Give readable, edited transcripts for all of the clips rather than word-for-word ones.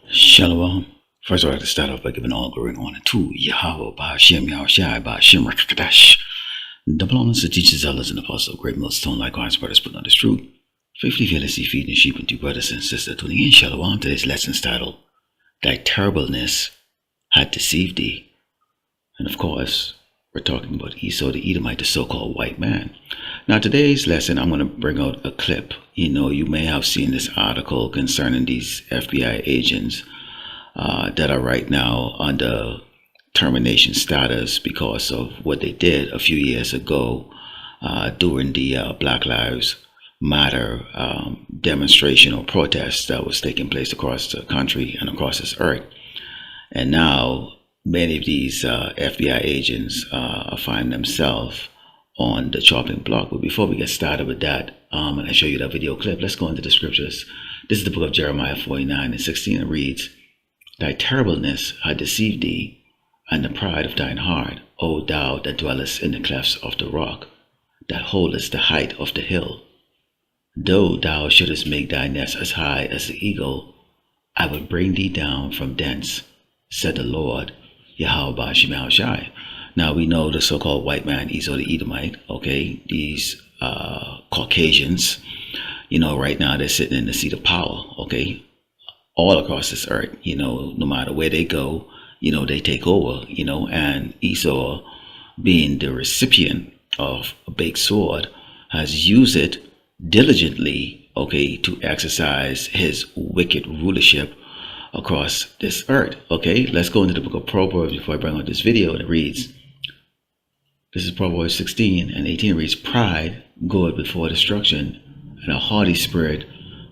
Shalom. First, I'd like to start off by giving all glory and honor to Yahweh, Ba'ashem, Yahushai, Ba'ashem, Rakakadash. Double honors to teachers, elders, and apostles of great millstone, likewise, brothers, put on this truth. Faithfully, fearlessly feeding sheep unto brothers and sisters. Tuning in, Shalom. Today's lesson's titled, Thy Terribleness Had Deceived Thee. And of course, we're talking about Esau the Edomite, the so-called white man. Now, today's lesson, I'm going to bring out a clip. You may have seen this article concerning these FBI agents that are right now under termination status because of what they did a few years ago during the Black Lives Matter demonstration or protest that was taking place across the country and across this earth. And now many of these FBI agents find themselves on the chopping block. But before we get started with that, and I show you that video clip, let's go into the scriptures. This is the book of Jeremiah 49:16. It reads, Thy terribleness had deceived thee, and the pride of thine heart, O thou that dwellest in the clefts of the rock, that holdest the height of the hill. Though thou shouldest make thy nest as high as the eagle, I will bring thee down from thence, said the Lord, Yahweh Ba'ashem Yahushai. Now we know the so-called white man, Esau the Edomite, okay, these Caucasians, right now they're sitting in the seat of power, okay, all across this earth, no matter where they go, they take over, and Esau, being the recipient of a big sword, has used it diligently, okay, to exercise his wicked rulership across this earth, okay. Let's go into the book of Proverbs before I bring out this video, and it reads, this is Proverbs 16:18, reads, Pride goeth before destruction, and a haughty spirit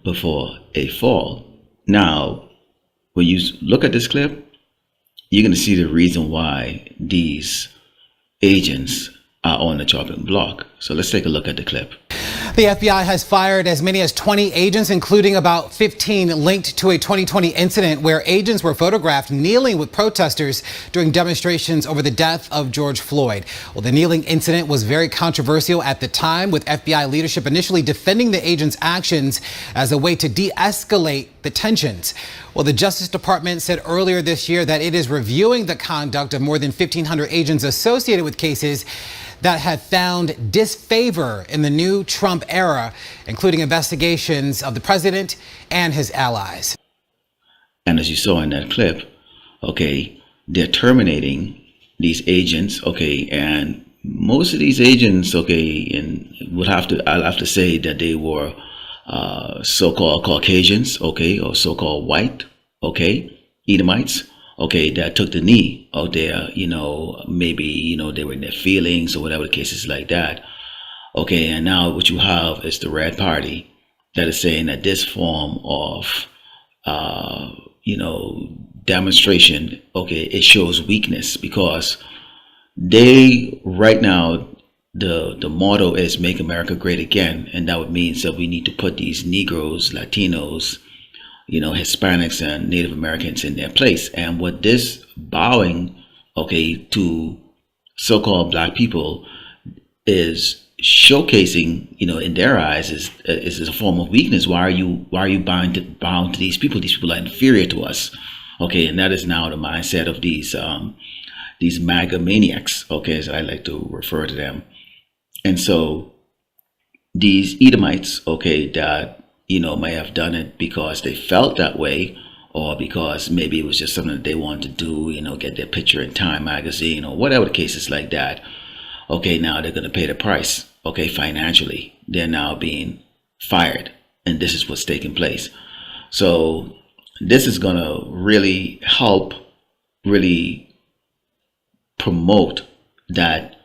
before a fall. Now, when you look at this clip, you're going to see the reason why these agents are on the chopping block. So let's take a look at the clip. The FBI has fired as many as 20 agents, including about 15 linked to a 2020 incident where agents were photographed kneeling with protesters during demonstrations over the death of George Floyd. Well, the kneeling incident was very controversial at the time, with FBI leadership initially defending the agents' actions as a way to de-escalate the tensions. Well, the Justice Department said earlier this year that it is reviewing the conduct of more than 1,500 agents associated with cases that have found disfavor in the new Trump era, including investigations of the president and his allies. And as you saw in that clip, okay, they're terminating these agents, okay, and most of these agents, okay, and I'll have to say that they were so-called Caucasians, okay, or so-called white, okay, Edomites, okay, that took the knee out there, maybe, they were in their feelings or whatever the case is like that. Okay, and now what you have is the Red Party that is saying that this form of, demonstration, okay, it shows weakness because they, right now, the motto is Make America Great Again. And that would mean that we need to put these Negroes, Latinos, Hispanics and Native Americans in their place. And what this bowing, okay, to so-called black people is showcasing, in their eyes is a form of weakness. Why are you bound to these people? These people are inferior to us. Okay, and that is now the mindset of these MAGA maniacs, okay, as I like to refer to them. And so these Edomites, okay, that may have done it because they felt that way, or because maybe it was just something that they wanted to do, get their picture in Time magazine or whatever the case is like that. Okay, now they're going to pay the price, okay, financially. They're now being fired, and this is what's taking place. So this is going to really help promote that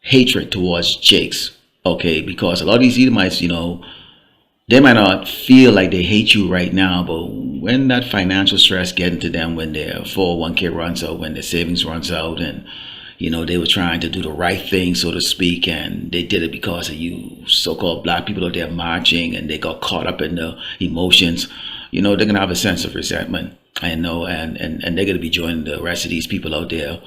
hatred towards Jakes, okay, because a lot of these Edomites, they might not feel like they hate you right now, but when that financial stress gets into them, when their 401k runs out, when their savings runs out, and they were trying to do the right thing, so to speak, and they did it because of you so-called black people out there marching, and they got caught up in the emotions, they're gonna have a sense of resentment. I know, and they're gonna be joining the rest of these people out there,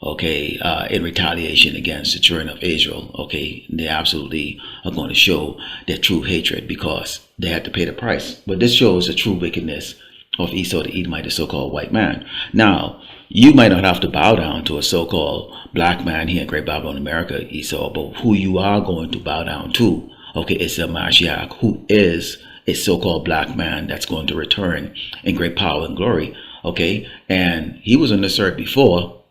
okay, in retaliation against the children of Israel, okay. They absolutely are going to show their true hatred because they had to pay the price. But this shows the true wickedness of Esau the Edomite, the so-called white man. Now, you might not have to bow down to a so-called black man here in Great Babylon, America, Esau, but who you are going to bow down to, okay, is the Mashiach, who is a so-called black man that's going to return in great power and glory, okay? And he was on this earth before,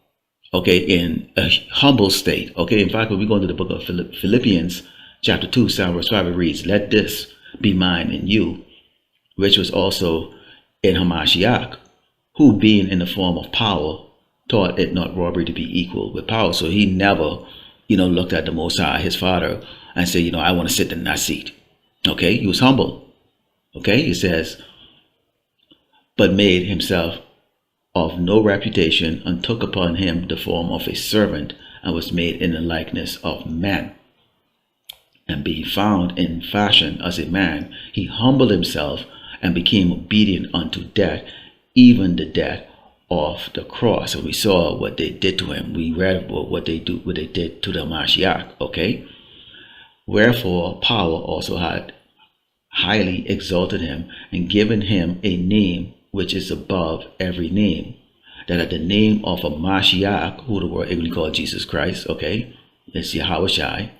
okay, in a humble state, okay? In fact, when we go into the book of Philippians, chapter 2, verse 5, it reads, "Let this be mine in you, which was also in Hamashiach, who being in the form of power, thought it not robbery to be equal with power." So he never, looked at the Most High, his father, and said, I want to sit in that seat. Okay, he was humble. Okay, he says, but made himself of no reputation, and took upon him the form of a servant, and was made in the likeness of men. And being found in fashion as a man, he humbled himself and became obedient unto death, even the death of the cross. And we saw what they did to him. We read about what they did to the Mashiach. Okay, wherefore power also had highly exalted him, and given him a name which is above every name, that at the name of a Mashiach, who the world ignorantly called Jesus Christ, okay, it's Yahushai,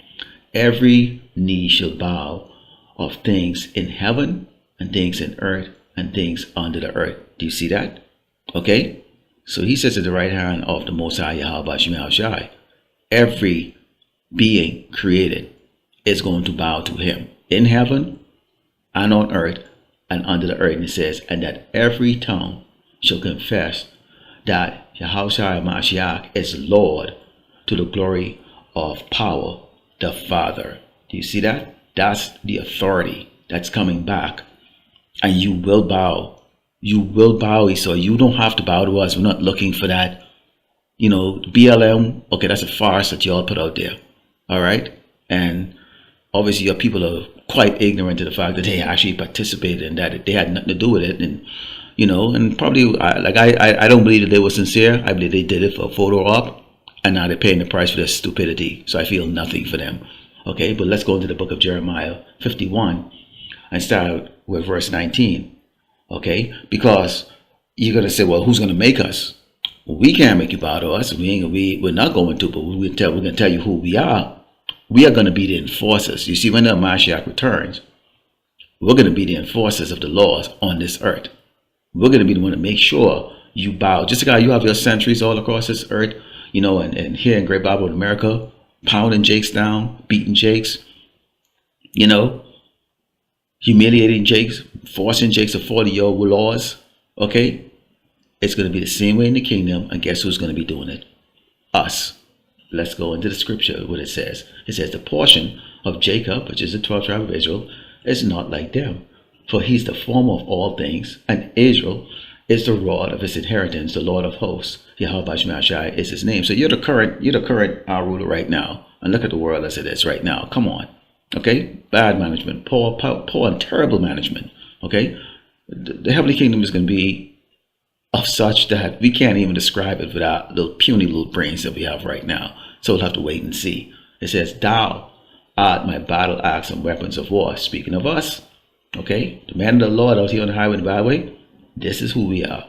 every knee shall bow, of things in heaven and things in earth and things under the earth. Do you see that? Okay, so he says at the right hand of the Most High Yahweh Shai, every being created is going to bow to him in heaven and on earth and under the earth. And it says, and that every tongue shall confess that Yahushua Mashiach is Lord, to the glory of power the Father. Do you see that? That's the authority that's coming back. And you will bow. You will bow, so you don't have to bow to us. We're not looking for that. BLM, okay, that's a farce that y'all put out there. All right? And obviously your people are quite ignorant to the fact that they actually participated in that. They had nothing to do with it. And, and probably, I don't believe that they were sincere. I believe they did it for a photo op, and now they're paying the price for their stupidity. So I feel nothing for them. Okay, but let's go into the book of Jeremiah 51 and start with verse 19. Okay, because you're going to say, well, who's going to make us? Well, we can't make you bow to us. We're not going to, but we're going to tell you who we are. We are going to be the enforcers. You see, when the Mashiach returns, we're going to be the enforcers of the laws on this earth. We're going to be the one to make sure you bow. Just like how you have your sentries all across this earth, and here in Great Babylon, America, pounding Jakes down, beating Jakes, humiliating Jakes, forcing Jakes to follow your laws. Okay? It's going to be the same way in the kingdom. And guess who's going to be doing it? Us. Let's go into the scripture, what it says. It says, the portion of Jacob, which is the 12th tribe of Israel, is not like them. For he's the former of all things, and Israel is the rod of his inheritance, the Lord of hosts. Yahweh Shai is his name. So you're the current ruler right now. And look at the world as it is right now. Come on. Okay? Bad management, poor and terrible management. Okay? The heavenly kingdom is going to be of such that we can't even describe it with our little puny little brains that we have right now. So we'll have to wait and see. It says, thou art my battle axe and weapons of war. Speaking of us, okay, the man of the Lord out here on the highway and byway, this is who we are.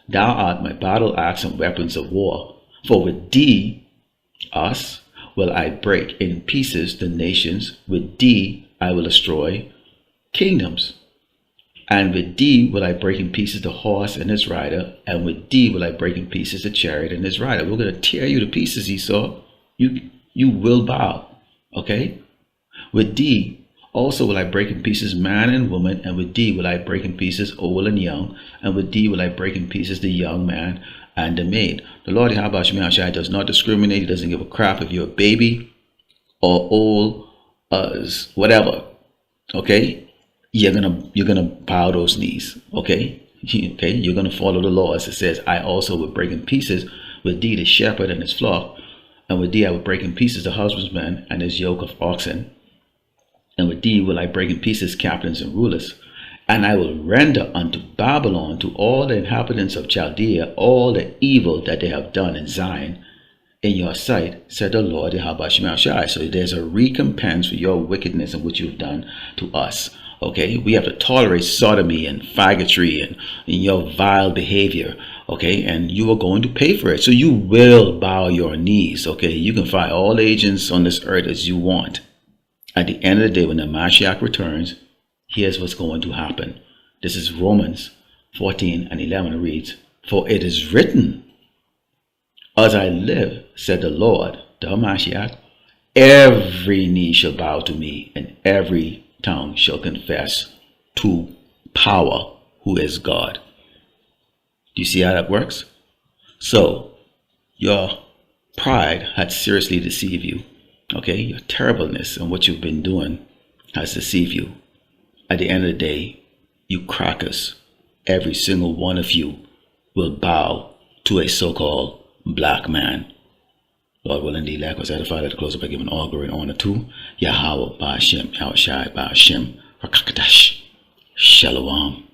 Thou art my battle axe and weapons of war. For with thee, us, will I break in pieces the nations. With thee I will destroy kingdoms. And with thee will I break in pieces the horse and his rider, and with thee will I break in pieces the chariot and his rider. We're going to tear you to pieces, Esau. You will bow. Okay? With thee also will I break in pieces man and woman, and with thee will I break in pieces old and young, and with thee will I break in pieces the young man and the maid. The Lord Yahweh Shai does not discriminate. He doesn't give a crap if you're a baby or old as whatever. Okay? You're gonna bow those knees, okay? Okay, you're gonna follow the laws. It says, I also will break in pieces with thee the shepherd and his flock, and with thee I will break in pieces the husbandman and his yoke of oxen, and with thee will I break in pieces captains and rulers, and I will render unto Babylon, to all the inhabitants of Chaldea, all the evil that they have done in Zion, in your sight, said the Lord Yahweh Shai. So there's a recompense for your wickedness and what you've done to us. Okay, we have to tolerate sodomy and faggotry and your vile behavior. Okay, and you are going to pay for it. So you will bow your knees. Okay, you can fight all agents on this earth as you want. At the end of the day, when the Mashiach returns, here's what's going to happen. This is Romans 14 and 11 reads, "For it is written, as I live, said the Lord, the Mashiach, every knee shall bow to me, and every tongue shall confess to power, who is God." Do you see how that works? So your pride had seriously deceived you. Okay, your terribleness and what you've been doing has deceived you. At the end of the day, you crackers, every single one of you will bow to a so-called black man. Lord will indeed likewise edify. Let the close up by giving all glory and honor to Yahweh, Ba'ashem, Yahushai, Ba'ashem, Rakakadash, Shalom.